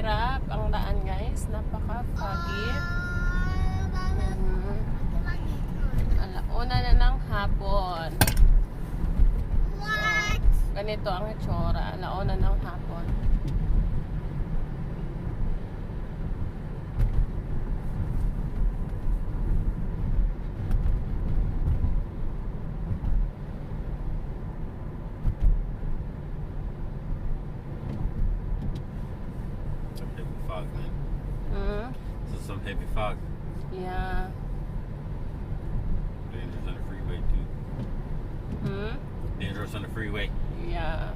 mahirap ang daan, guys. Napaka foggy. Alauna na ng hapon. What? So, ganito ang itsura. Alauna ng hapon. Some heavy fog, man. So some heavy fog. Yeah. Dangerous on the freeway too. Dangerous on the freeway. Yeah.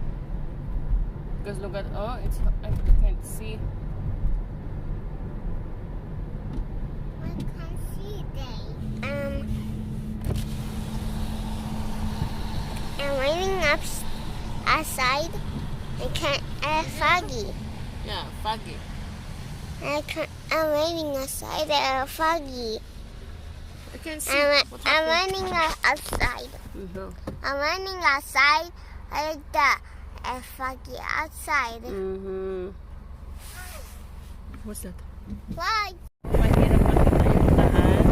Because look at, oh, it's, I can't see. I can't see they. I'm waiting up outside. I can't. Foggy. Yeah, foggy. I'm waiting outside. Foggy. I can see. I'm What happened? running outside. Mhm. I'm running outside. Like that. Foggy outside. What's that? Why? Mahirap makita yung daan.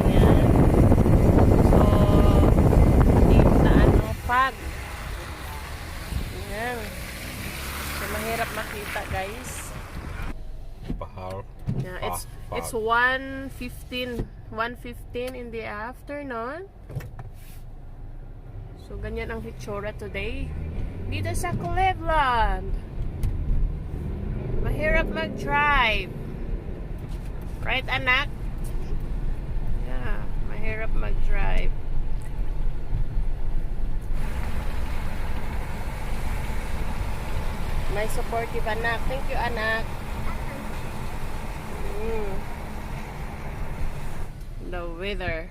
Ayan. So, yung daan ng fog. Ayan. So, mahirap makita, guys. Bahar. Yeah, it's 1:15 in the afternoon. So, ganyan ang hitsura today. Dito sa Cleveland. Mahirap mag-drive. Right, anak? Yeah, mahirap mag-drive. May supportive anak. Thank you, anak. The weather.